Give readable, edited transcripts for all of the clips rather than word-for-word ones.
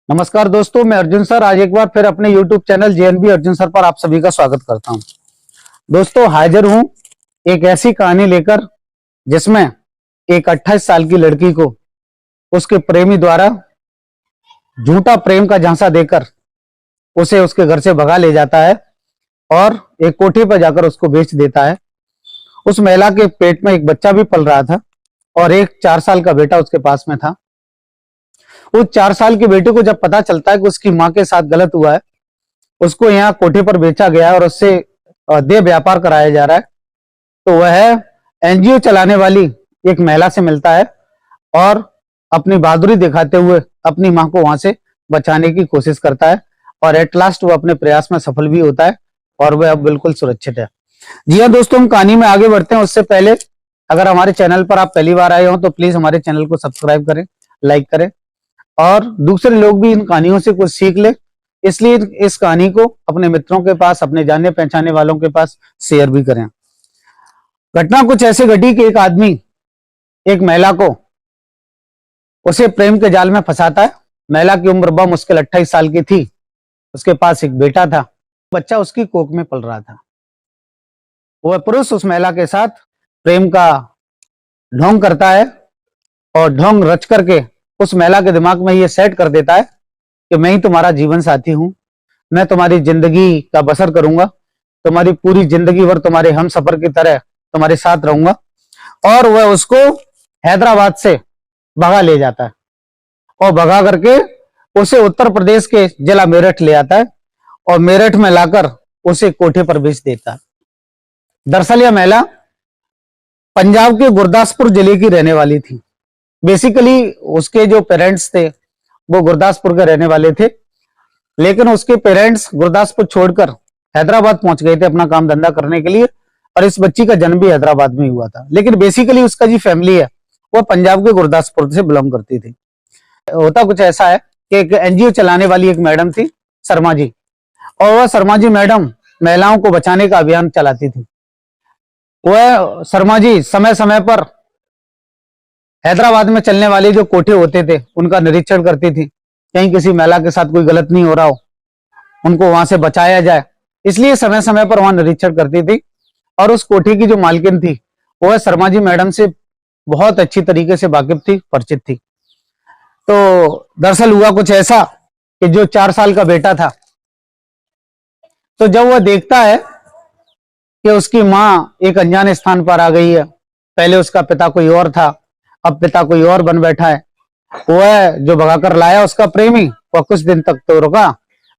नमस्कार दोस्तों, मैं अर्जुन सर आज एक बार फिर अपने YouTube channel JNB Arjun sir पर आप सभी का स्वागत करता हूं। दोस्तों हाजिर हूं एक ऐसी कहानी लेकर जिसमें एक 28 साल की लड़की को उसके प्रेमी द्वारा झूठा प्रेम का झांसा देकर उसे उसके घर से भगा ले जाता है और एक कोठी पर जाकर उसको बेच देता है। उस महिला के पेट में एक बच्चा भी पल रहा था और एक 4 साल का बेटा उसके पास में था। उस 4 साल के बेटे को जब पता चलता है कि उसकी मां के साथ गलत हुआ है, उसको यहाँ कोठे पर बेचा गया है और उससे देह व्यापार कराया जा रहा है, तो वह एनजीओ चलाने वाली एक महिला से मिलता है और अपनी बहादुरी दिखाते हुए अपनी मां को वहां से बचाने की कोशिश करता है और एट लास्ट वो अपने प्रयास में सफल भी होता है और वह अब बिल्कुल सुरक्षित है। जी हाँ दोस्तों, हम कहानी में आगे बढ़ते हैं उससे पहले अगर हमारे चैनल पर आप पहली बार आए हो तो प्लीज हमारे चैनल को सब्सक्राइब करें, लाइक करें और दूसरे लोग भी इन कहानियों से कुछ सीख ले, इसलिए इस कहानी को अपने मित्रों के पास, अपने जाने पहचाने वालों के पास शेयर भी करें। घटना कुछ ऐसे घटी कि एक आदमी एक महिला को उसे प्रेम के जाल में फंसाता है। महिला की उम्र मुश्किल 28 साल की थी। उसके पास एक बेटा था, बच्चा उसकी कोख में पल रहा था। वह पुरुष उस महिला के साथ प्रेम का ढोंग करता है और ढोंग रच करके उस महिला के दिमाग में यह सेट कर देता है कि मैं ही तुम्हारा जीवन साथी हूं, मैं तुम्हारी जिंदगी का बसर करूंगा, तुम्हारी पूरी जिंदगी भर तुम्हारे हम सफर की तरह तुम्हारे साथ रहूंगा। और वह उसको हैदराबाद से भगा ले जाता है और भगा करके उसे उत्तर प्रदेश के जिला मेरठ ले आता है और मेरठ में लाकर उसे कोठे पर बेच देता है। दरअसल यह महिला पंजाब के गुरदासपुर जिले की रहने वाली थी। बेसिकली उसके जो पेरेंट्स थे वो गुरदासपुर के रहने वाले थे, लेकिन उसके पेरेंट्स गुरदासपुर छोड़कर हैदराबाद पहुंच गए थे अपना काम धंधा करने के लिए और इस बच्ची का जन्म भी हैदराबाद में हुआ था। लेकिन बेसिकली उसका जो फैमिली है वो पंजाब के गुरदासपुर से बिलोंग करती थी। होता कुछ ऐसा है कि एक एनजीओ चलाने वाली एक मैडम थी, शर्मा जी, और वह शर्मा जी मैडम महिलाओं को बचाने का अभियान चलाती थी। वह शर्मा जी समय समय पर हैदराबाद में चलने वाले जो कोठे होते थे उनका निरीक्षण करती थी, कहीं किसी महिला के साथ कोई गलत नहीं हो रहा हो, उनको वहां से बचाया जाए, इसलिए समय समय पर वहां निरीक्षण करती थी। और उस कोठे की जो मालकिन थी वह शर्मा जी मैडम से बहुत अच्छी तरीके से वाकिफ थी, परिचित थी। तो दरअसल हुआ कुछ ऐसा कि जो 4 साल का बेटा था, तो जब वह देखता है कि उसकी मां एक अनजाने स्थान पर आ गई है, पहले उसका पिता कोई और था, अब पिता कोई और बन बैठा है, वह जो भगाकर लाया उसका प्रेमी वह कुछ दिन तक तो रुका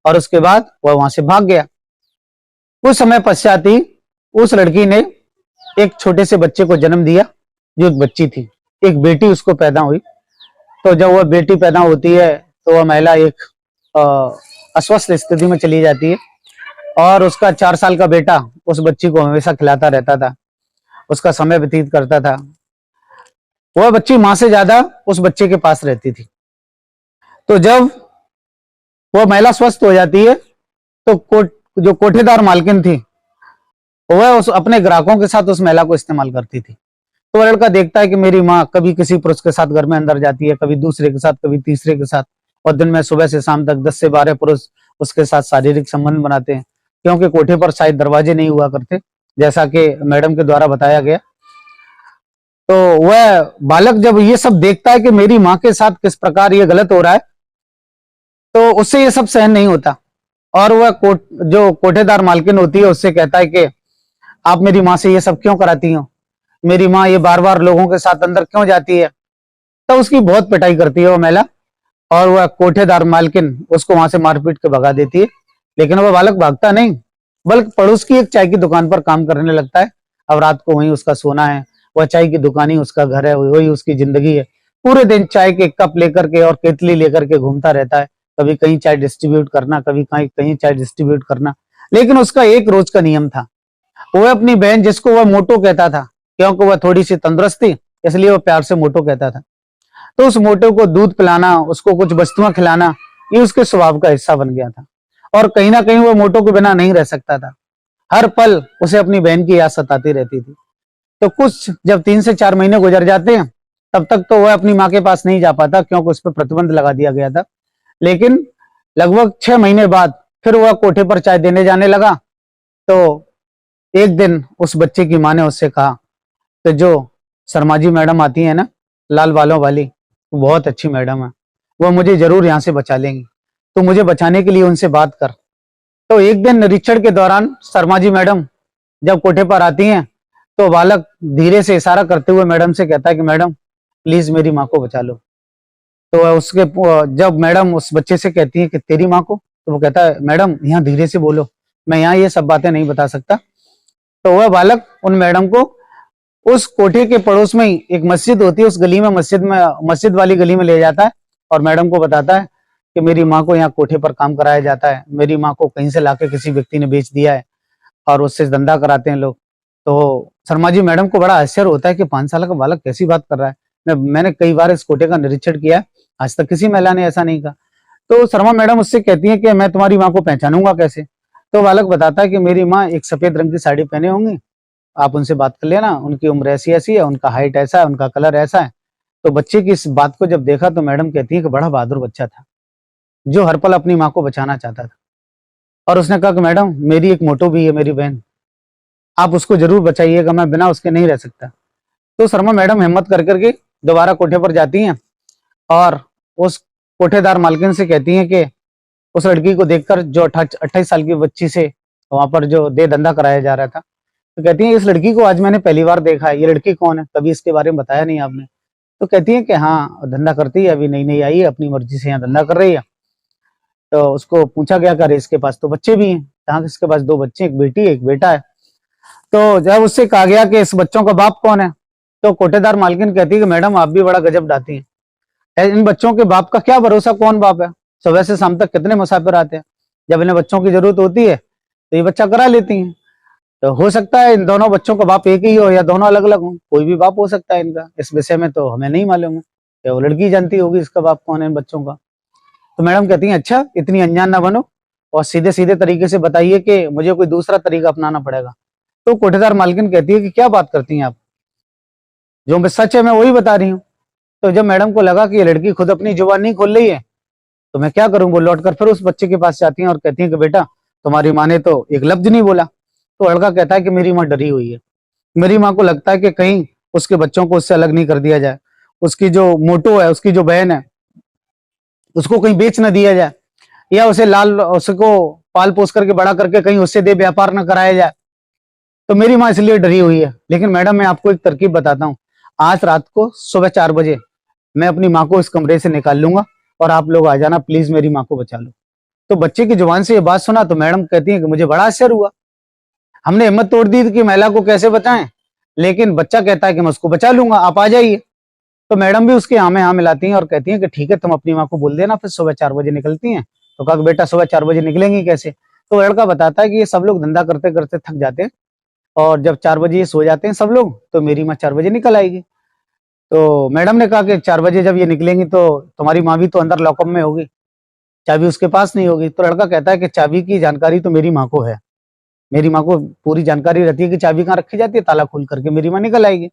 और उसके बाद वह वहां से भाग गया। कुछ समय पश्चात ही उस लड़की ने एक छोटे से बच्चे को जन्म दिया, जो एक बच्ची थी, एक बेटी उसको पैदा हुई। तो जब वह बेटी पैदा होती है तो वह महिला एक अस्वस्थ स्थिति में चली जाती है और उसका 4 साल का बेटा उस बच्ची को हमेशा खिलाता रहता था, उसका समय व्यतीत करता था। वह बच्ची मां से ज्यादा उस बच्चे के पास रहती थी। तो जब वह महिला स्वस्थ हो जाती है तो जो कोठेदार मालकिन थी वह उस अपने ग्राहकों के साथ उस महिला को इस्तेमाल करती थी। तो वह लड़का देखता है कि मेरी माँ कभी किसी पुरुष के साथ घर में अंदर जाती है, कभी दूसरे के साथ, कभी तीसरे के साथ, और दिन में सुबह से शाम तक 10 से 12 पुरुष उसके साथ शारीरिक संबंध बनाते हैं, क्योंकि कोठे पर शायद दरवाजे नहीं हुआ करते जैसा कि मैडम के द्वारा बताया गया। तो वह बालक जब ये सब देखता है कि मेरी माँ के साथ किस प्रकार ये गलत हो रहा है, तो उससे ये सब सहन नहीं होता और वह जो कोठेदार मालकिन होती है उससे कहता है कि आप मेरी माँ से ये सब क्यों कराती हो, मेरी माँ ये बार बार लोगों के साथ अंदर क्यों जाती है। तो उसकी बहुत पिटाई करती है वो महिला और वह कोठेदार मालकिन उसको वहां से मारपीट के भगा देती है। लेकिन वह बालक भागता नहीं, बल्कि पड़ोस की एक चाय की दुकान पर काम करने लगता है। अब रात को वहीं उसका सोना है, वह चाय की दुकान ही उसका घर है, वही उसकी जिंदगी है। पूरे दिन चाय के कप लेकर के और केतली लेकर के घूमता रहता है, कभी कहीं चाय डिस्ट्रीब्यूट करना, कभी कहीं कहीं चाय डिस्ट्रीब्यूट करना। लेकिन उसका एक रोज का नियम था, वह अपनी बहन, जिसको वह मोटो कहता था क्योंकि वह थोड़ी सी तंदुरुस्त थी इसलिए वह प्यार से मोटो कहता था, तो उस मोटो को दूध पिलाना, उसको कुछ वस्तुएं खिलाना, ये उसके स्वभाव का हिस्सा बन गया था। और कहीं ना कहीं वह मोटो के बिना नहीं रह सकता था, हर पल उसे अपनी बहन की याद सताती रहती थी। तो कुछ जब 3 से 4 महीने गुजर जाते हैं तब तक तो वह अपनी माँ के पास नहीं जा पाता, क्योंकि उस पर प्रतिबंध लगा दिया गया था। लेकिन लगभग 6 महीने बाद फिर वह कोठे पर चाय देने जाने लगा। तो एक दिन उस बच्चे की माँ ने उससे कहा कि जो शर्मा जी मैडम आती है ना, लाल बालों वाली, वो बहुत अच्छी मैडम है, वो मुझे जरूर यहाँ से बचा लेंगी, तो मुझे बचाने के लिए उनसे बात कर। तो एक दिन निरीक्षण के दौरान शर्मा जी मैडम जब कोठे पर आती हैं तो बालक धीरे से इशारा करते हुए मैडम से कहता है कि मैडम प्लीज मेरी माँ को बचा लो। तो उसके जब मैडम उस बच्चे से कहती है कि तेरी माँ को, तो वो कहता है मैडम यहाँ धीरे से बोलो, मैं यहाँ ये सब बातें नहीं बता सकता। तो वह बालक उन मैडम को उस कोठे के पड़ोस में ही एक मस्जिद होती है, उस गली में मस्जिद वाली गली में ले जाता है और मैडम को बताता है कि मेरी माँ को यहाँ कोठे पर काम कराया जाता है, मेरी माँ को कहीं से लाके किसी व्यक्ति ने बेच दिया है और उससे धंधा कराते हैं लोग। तो शर्मा जी मैडम को बड़ा आश्चर्य होता है कि 5 साल का बालक कैसी बात कर रहा है। मैंने कई बार इस कोठे का निरीक्षण किया, आज तक किसी महिला ने ऐसा नहीं कहा। तो शर्मा मैडम उससे कहती है कि मैं तुम्हारी माँ को पहचानूंगा कैसे। तो बालक बताता है कि मेरी माँ एक सफेद रंग की साड़ी पहने होंगी, आप उनसे बात कर लेना, उनकी उम्र ऐसी ऐसी है, उनका हाइट ऐसा है, उनका कलर ऐसा है। तो बच्चे की इस बात को जब देखा तो मैडम कहती है कि बड़ा बहादुर बच्चा था, जो हर पल अपनी माँ को बचाना चाहता था। और उसने कहा कि मैडम मेरी एक मोटो भी है, मेरी बहन, आप उसको जरूर बचाइएगा, मैं बिना उसके नहीं रह सकता। तो शर्मा मैडम हिम्मत कर करके दोबारा कोठे पर जाती हैं और उस कोठेदार मालकिन से कहती हैं कि उस लड़की को देखकर जो 28 साल की बच्ची से वहां पर जो दे धंधा कराया जा रहा था, तो कहती है इस लड़की को आज मैंने पहली बार देखा है, ये लड़की कौन है, कभी इसके बारे में बताया नहीं आपने। तो कहती है कि हाँ धंधा करती है, अभी नई नई आई है, अपनी मर्जी से यहाँ धंधा कर रही है। तो उसको पूछा गया करे इसके पास तो बच्चे भी हैं, कहाँ इसके पास 2 बच्चे, एक बेटी एक बेटा है। तो जब उससे कहा गया कि इस बच्चों का बाप कौन है, तो कोठेदार मालकिन कहती है कि मैडम आप भी बड़ा गजब डाती हैं, इन बच्चों के बाप का क्या भरोसा, कौन बाप है, सुबह से शाम तक कितने मुसाफिर आते हैं, जब इन्हें बच्चों की जरूरत होती है तो ये बच्चा करा लेती हैं। तो हो सकता है इन दोनों बच्चों का बाप एक ही हो या दोनों अलग अलग हो, कोई भी बाप हो सकता है इनका, इस विषय में तो हमें नहीं मालूम है, कि वो लड़की जानती होगी इसका बाप कौन है इन बच्चों का। तो मैडम कहती हैं अच्छा इतनी अनजान ना बनो और सीधे सीधे तरीके से बताइए कि मुझे कोई दूसरा तरीका अपनाना पड़ेगा। तो कोठेदार मालकिन कहती है कि क्या बात करती हैं आप, जो मैं सच है मैं वही बता रही हूँ। तो जब मैडम को लगा कि ये लड़की खुद अपनी जुबान नहीं खोल रही है तो मैं क्या करूं, वो लौटकर फिर उस बच्चे के पास जाती हैं और कहती हैं कि बेटा तुम्हारी माँ ने तो एक लफ्ज नहीं बोला। तो लड़का कहता है कि मेरी माँ डरी हुई है, मेरी माँ को लगता है कि कहीं उसके बच्चों को उससे अलग नहीं कर दिया जाए, उसकी जो मोटो है, उसकी जो बहन है, उसको कहीं बेच न दिया जाए, या उसको पाल पोस करके बड़ा करके कहीं उससे दे व्यापार न कराया जाए। तो मेरी माँ इसलिए डरी हुई है। लेकिन मैडम मैं आपको एक तरकीब बताता हूँ, आज रात को सुबह 4 बजे मैं अपनी माँ को इस कमरे से निकाल लूंगा और आप लोग आ जाना, प्लीज मेरी माँ को बचा लो। तो बच्चे की जुबान से ये बात सुना तो मैडम कहती है कि मुझे बड़ा आश्चर्य हुआ, हमने हिम्मत तोड़ दी कि महिला को कैसे बचाएं, लेकिन बच्चा कहता है कि मैं उसको बचा लूंगा, आप आ जाइए। तो मैडम भी उसके हाँ में हाँ मिलाती हैं और कहती हैं कि ठीक है तुम अपनी माँ को बोल देना, फिर सुबह 4 बजे निकलती हैं। तो कहा बेटा सुबह 4 बजे निकलेंगी कैसे। तो लड़का बताता है कि ये सब लोग धंधा करते करते थक जाते हैं और जब 4 बजे ये सो जाते हैं सब लोग, तो मेरी माँ 4 बजे निकल आएगी। तो मैडम ने कहा कि 4 बजे जब ये निकलेंगी तो तुम्हारी माँ भी तो अंदर लॉकअप में होगी, चाबी उसके पास नहीं होगी। तो लड़का कहता है कि चाबी की जानकारी तो मेरी माँ को है, मेरी माँ को पूरी जानकारी रहती है कि चाबी कहाँ रखी जाती है, ताला खोल करके मेरी माँ निकल आएगी।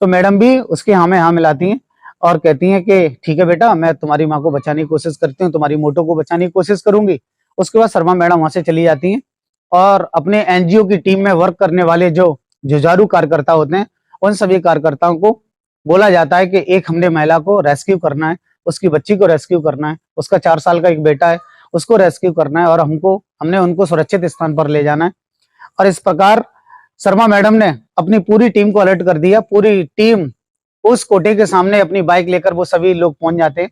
तो मैडम भी उसके हाँ में हाँ मिलाती हैं और कहती हैं कि ठीक है बेटा मैं तुम्हारी माँ को बचाने की कोशिश करती हूँ, तुम्हारी मोटो को बचाने की कोशिश करूंगी। उसके बाद शर्मा मैडम वहां से चली जाती हैं और अपने एनजीओ की टीम में वर्क करने वाले जो जुझारू कार्यकर्ता होते हैं उन सभी कार्यकर्ताओं को बोला जाता है कि एक हमने महिला को रेस्क्यू करना है, उसकी बच्ची को रेस्क्यू करना है, उसका 4 साल का एक बेटा है उसको रेस्क्यू करना है और हमने उनको सुरक्षित स्थान पर ले जाना है। और इस प्रकार शर्मा मैडम ने अपनी पूरी टीम को अलर्ट कर दिया। पूरी टीम उस कोठे के सामने अपनी बाइक लेकर वो सभी लोग पहुंच जाते हैं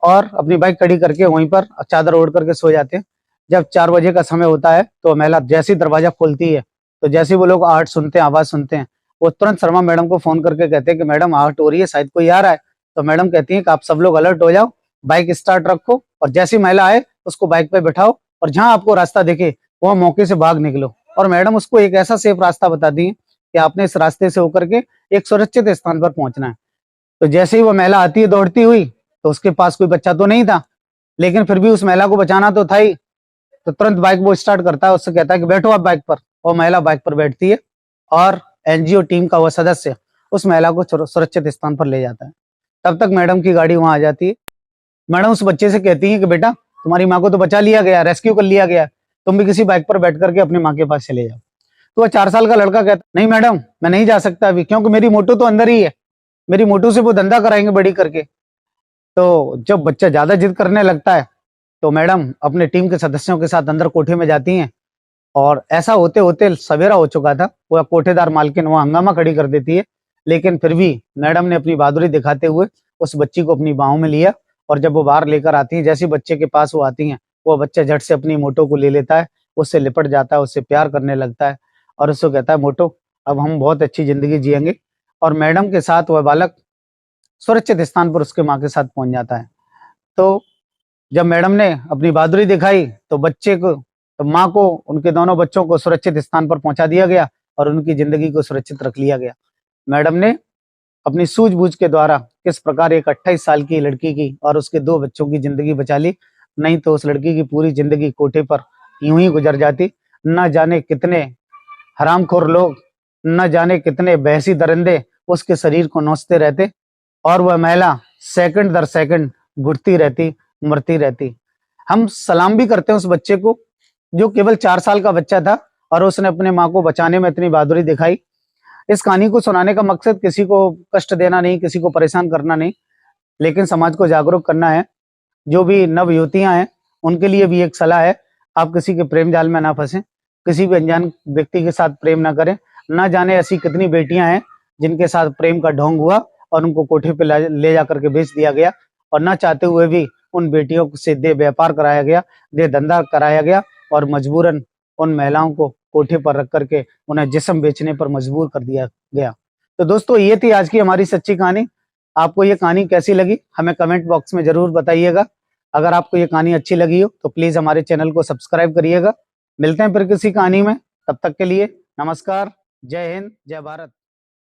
और अपनी बाइक खड़ी करके वहीं पर चादर ओढ़ करके सो जाते हैं। जब 4 बजे का समय होता है तो महिला जैसे ही दरवाजा खोलती है तो जैसे ही वो लोग आहट सुनते हैं, आवाज सुनते हैं, वो तुरंत शर्मा मैडम को फोन करके कहते हैं कि मैडम आहट हो रही है, शायद कोई आ रहा है। तो मैडम कहती है कि आप सब लोग अलर्ट हो जाओ, बाइक स्टार्ट रखो और जैसी महिला आए उसको बाइक पे बैठाओ और जहां आपको रास्ता दिखे वह मौके से भाग निकलो। और मैडम उसको एक ऐसा सेफ रास्ता बता दी कि आपने इस रास्ते से होकर के एक सुरक्षित स्थान पर पहुंचना है। तो जैसे ही वो महिला आती है दौड़ती हुई, तो उसके पास कोई बच्चा तो नहीं था, लेकिन फिर भी उस महिला को बचाना तो था ही। तो तुरंत बाइक वो स्टार्ट करता है, उससे कहता है कि बैठो आप बाइक पर। वो महिला बाइक पर बैठती है और एनजीओ टीम का वो सदस्य उस महिला को सुरक्षित स्थान पर ले जाता है। तब तक मैडम की गाड़ी वहां आ जाती है। मैडम उस बच्चे से कहती है कि बेटा तुम्हारी माँ को तो बचा लिया गया, रेस्क्यू कर लिया गया, तुम भी किसी बाइक पर बैठ करके अपनी माँ के पास चले जाओ। तो वह 4 साल का लड़का कहता नहीं मैडम मैं नहीं जा सकता अभी, क्योंकि मेरी मोटू तो अंदर ही है, मेरी मोटू से वो धंधा कराएंगे बड़ी करके। तो जब बच्चा ज्यादा जिद करने लगता है तो मैडम अपने टीम के सदस्यों के साथ अंदर कोठे में जाती हैं, और ऐसा होते होते सवेरा हो चुका था। वह कोठेदार मालकिन वहां हंगामा खड़ी कर देती है, लेकिन फिर भी मैडम ने अपनी बहादुरी दिखाते हुए उस बच्ची को अपनी बाहों में लिया, और जब वो बाहर लेकर आती है, जैसे बच्चे के पास वो आती हैं, वो बच्चा झट से अपनी मोटो को ले लेता है, उससे लिपट जाता है, उससे प्यार करने लगता है और उसको कहता है मोटो अब हम बहुत अच्छी जिंदगी जिएंगे। और मैडम के साथ वह बालक सुरक्षित स्थान पर उसके माँ के साथ पहुंच जाता है। तो जब मैडम ने अपनी बहादुरी दिखाई तो बच्चे को, तो माँ को, उनके दोनों बच्चों को सुरक्षित स्थान पर पहुंचा दिया गया और उनकी जिंदगी को सुरक्षित रख लिया गया। मैडम ने अपनी सूझबूझ के द्वारा किस प्रकार एक 28 साल की लड़की की और उसके 2 बच्चों की जिंदगी बचा ली, नहीं तो उस लड़की की पूरी जिंदगी कोठे पर यूं ही गुजर जाती। न जाने कितने हरामखोर लोग, न जाने कितने बहसी दरिंदे उसके शरीर को नोचते रहते, और वह महिला सेकंड दर सेकंड घुटती रहती, मरती रहती। हम सलाम भी करते हैं उस बच्चे को जो केवल 4 साल का बच्चा था और उसने अपने माँ को बचाने में इतनी बहादुरी दिखाई। इस कहानी को सुनाने का मकसद किसी को कष्ट देना नहीं, किसी को परेशान करना नहीं, लेकिन समाज को जागरूक करना है। जो भी नव युवतियां हैं उनके लिए भी एक सलाह है, आप किसी के प्रेम जाल में ना फंसें, किसी भी अनजान व्यक्ति के साथ प्रेम ना करें। ना जाने ऐसी कितनी बेटियां हैं जिनके साथ प्रेम का ढोंग हुआ और उनको कोठे पे ले जा करके बेच दिया गया, और ना चाहते हुए भी उन बेटियों से दे व्यापार कराया गया, दे धंधा कराया गया, और मजबूरन उन महिलाओं को कोठे पर रख करके उन्हें जिस्म बेचने पर मजबूर कर दिया गया। तो दोस्तों ये थी आज की हमारी सच्ची कहानी। आपको ये कहानी कैसी लगी हमें कमेंट बॉक्स में जरूर बताइएगा। अगर आपको ये कहानी अच्छी लगी हो तो प्लीज हमारे चैनल को सब्सक्राइब करिएगा। मिलते हैं फिर किसी कहानी में, तब तक के लिए नमस्कार, जय हिंद, जय भारत।